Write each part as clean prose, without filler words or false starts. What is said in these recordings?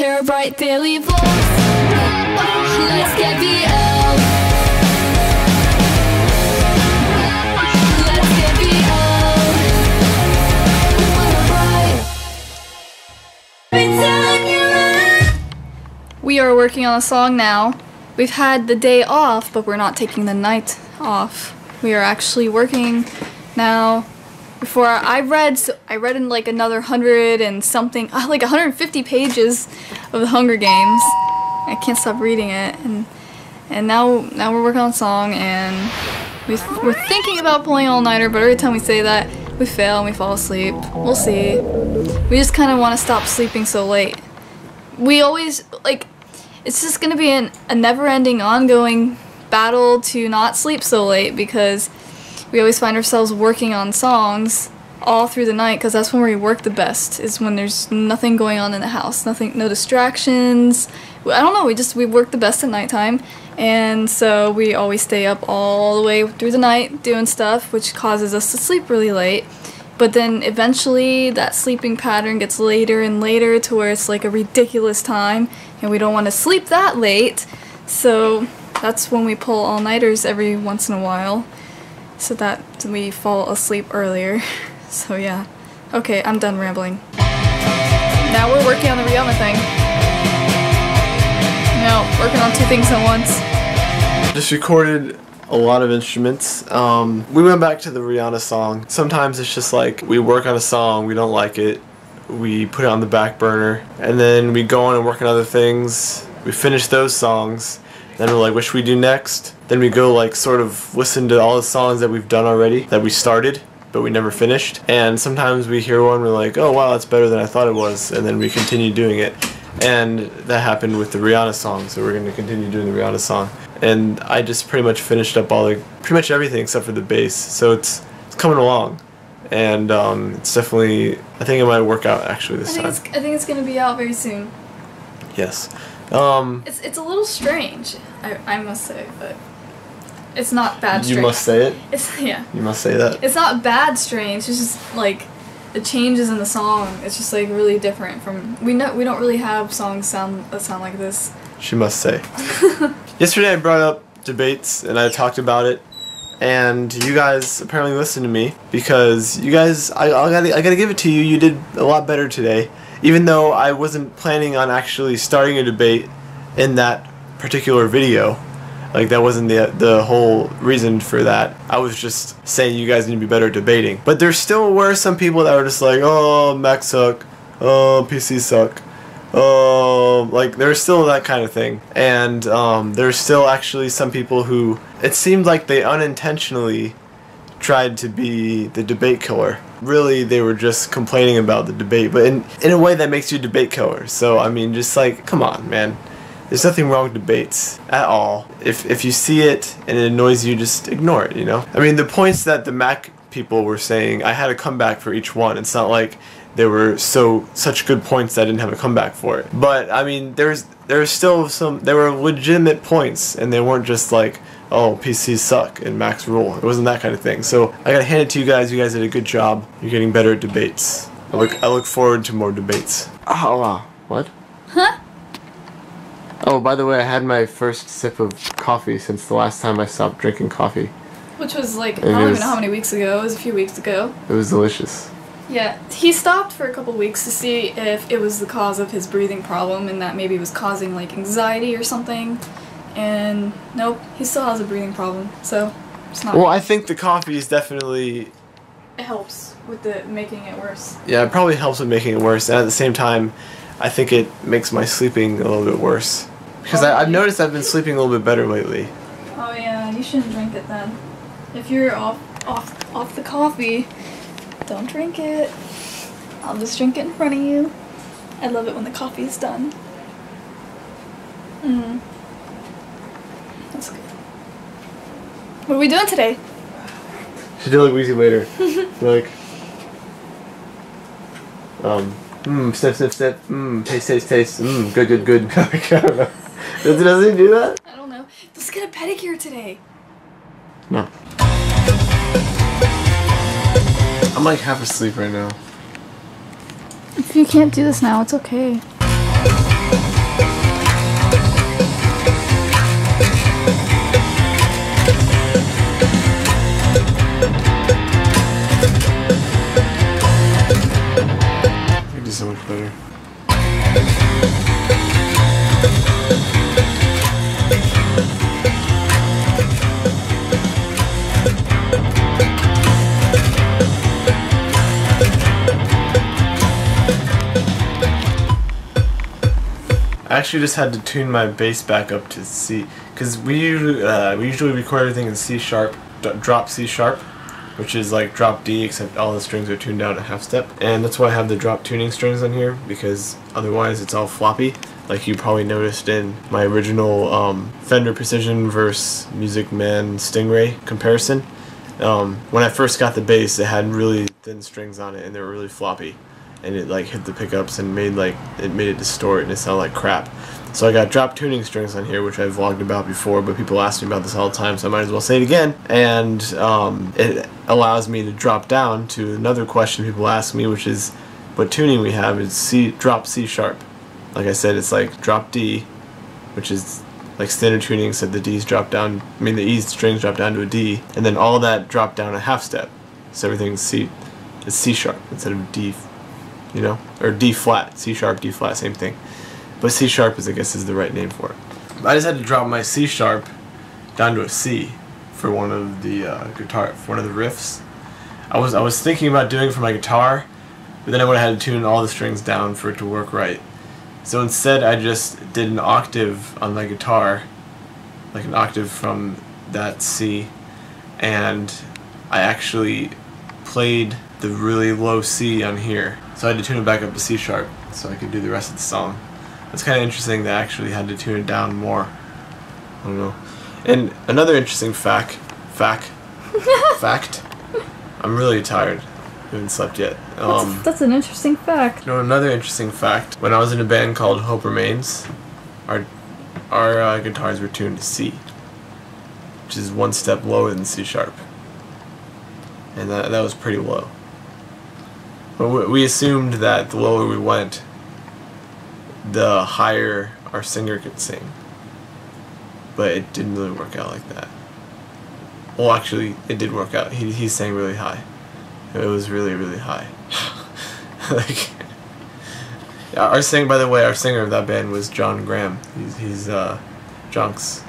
terabyte daily volts. Let's get VL. Let's get VL. We are working on a song now. We've had the day off, but we're not taking the night off. We are actually working now. Before I read in like another 100 and something, like 150 pages of the Hunger Games. I can't stop reading it, and now we're working on a song, and we're thinking about pulling all-nighter, but every time we say that, we fail and we fall asleep. We'll see. We just kind of want to stop sleeping so late. We always, like, it's just gonna be a never-ending, ongoing battle to not sleep so late, because we always find ourselves working on songs all through the night, because that's when we work the best, is when there's nothing going on in the house, no distractions. I don't know, we work the best at nighttime, and so we always stay up all the way through the night doing stuff, which causes us to sleep really late. But then eventually that sleeping pattern gets later and later to where it's like a ridiculous time, and we don't want to sleep that late, so that's when we pull all-nighters every once in a while, so that we fall asleep earlier. So yeah. Okay, I'm done rambling. Now we're working on the Rihanna thing. No, working on two things at once. Just recorded a lot of instruments. We went back to the Rihanna song. Sometimes it's just like we work on a song, we don't like it, we put it on the back burner, and then we go on and work on other things. We finish those songs, then we're like, what should we do next? Then we go like sort of listen to all the songs that we've done already, that we started, but we never finished. And sometimes we hear one, we're like, oh wow, that's better than I thought it was, and then we continue doing it. And that happened with the Rihanna song, so we're going to continue doing the Rihanna song. And I just pretty much finished up pretty much everything except for the bass, so it's coming along. And it's definitely, I think it might work out actually this time. I think it's going to be out very soon. Yes. It's a little strange, I must say, but it's not bad strange. You must say it? Yeah. You must say that? It's not bad strange, it's just like the changes in the song, it's just like really different from, we don't really have songs that sound like this. She must say. Yesterday I brought up debates and I talked about it, and you guys apparently listened to me, because you guys, I gotta give it to you, you did a lot better today. Even though I wasn't planning on actually starting a debate in that particular video. Like, that wasn't the whole reason for that. I was just saying you guys need to be better at debating. But there still were some people that were just like, oh, Macs suck, oh, PCs suck, oh, like, there's still that kind of thing. And there's still actually some people who, it seemed like they unintentionally tried to be the debate killer. Really, they were just complaining about the debate, but in a way that makes you a debate killer. So, I mean, just like, come on, man. There's nothing wrong with debates at all. If you see it and it annoys you, just ignore it, you know? I mean, the points that the Mac people were saying, I had a comeback for each one. It's not like they were such good points that I didn't have a comeback for it. But, I mean, there were still there were legitimate points, and they weren't just like, oh, PCs suck and Macs rule. It wasn't that kind of thing. So I gotta hand it to you guys. You guys did a good job. You're getting better at debates. I look forward to more debates. Oh, wow. What? Huh? Oh, by the way, I had my first sip of coffee since the last time I stopped drinking coffee. Which was like, I don't even know how many weeks ago. It was a few weeks ago. It was delicious. Yeah, he stopped for a couple weeks to see if it was the cause of his breathing problem, and that maybe it was causing like anxiety or something. And nope, he still has a breathing problem, so it's not. Well, I think the coffee is definitely... It helps with making it worse. Yeah, it probably helps with making it worse, and at the same time, I think it makes my sleeping a little bit worse. Because I've noticed I've been sleeping a little bit better lately. Oh yeah, you shouldn't drink it then. If you're off the coffee, don't drink it. I'll just drink it in front of you. I love it when the coffee is done. That's good. What are we doing today? Should do like Weezy later. Like, sniff, sniff, sniff, taste, taste, taste, good, good, good. I don't know. Does he do that? I don't know. Let's get a pedicure today. No. I'm like half asleep right now. If you can't do this now, it's okay. I actually just had to tune my bass back up to C, because we usually record everything in C sharp, drop C sharp, which is like drop D, except all the strings are tuned down a half step. And that's why I have the drop tuning strings on here, because otherwise it's all floppy, like you probably noticed in my original Fender Precision versus Music Man Stingray comparison. When I first got the bass, it had really thin strings on it and they were really floppy, and it like hit the pickups and made it distort and it sounded like crap. So I got drop tuning strings on here, which I've vlogged about before, but people ask me about this all the time, so I might as well say it again. And it allows me to drop down to another question people ask me, which is what tuning we have is drop C sharp. Like I said, it's like drop D, which is like standard tuning, except the D's drop down, I mean the E strings drop down to a D, and then all that drop down a half step. So everything's C sharp instead of D, you know, or D flat, C sharp, D flat, same thing. But C sharp I guess is the right name for it. I just had to drop my C sharp down to a C for one of the one of the riffs. I was thinking about doing it for my guitar, but then I would have had to tune all the strings down for it to work right. So instead I just did an octave on my guitar, like an octave from that C, and I actually played the really low C on here. So I had to tune it back up to C sharp so I could do the rest of the song. It's kind of interesting that I actually had to tune it down more. I don't know. And another interesting fact, I'm really tired. I haven't slept yet. That's an interesting fact. You know, another interesting fact, when I was in a band called Hope Remains, our guitars were tuned to C, which is one step lower than C sharp. And that was pretty low. But we assumed that the lower we went, the higher our singer could sing. But it didn't really work out like that. Well, actually, it did work out. He sang really high. It was really, really high. Like, our singer of that band was John Graham. He's Jonks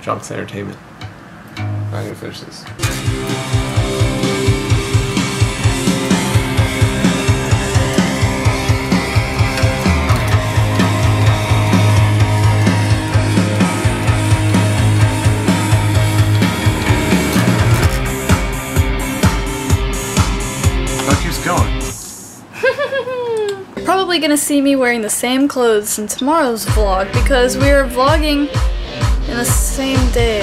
Entertainment. I'm gonna finish this. Probably gonna see me wearing the same clothes in tomorrow's vlog because we're vlogging in the same day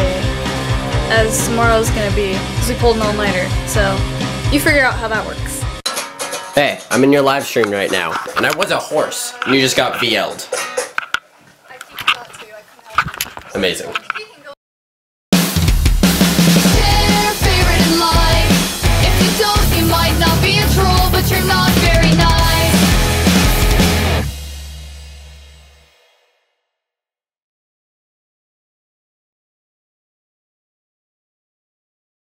as tomorrow's gonna be, because we pulled an all-nighter. So you figure out how that works. Hey, I'm in your live stream right now, and I was a horse, and you just got VL'd. Amazing.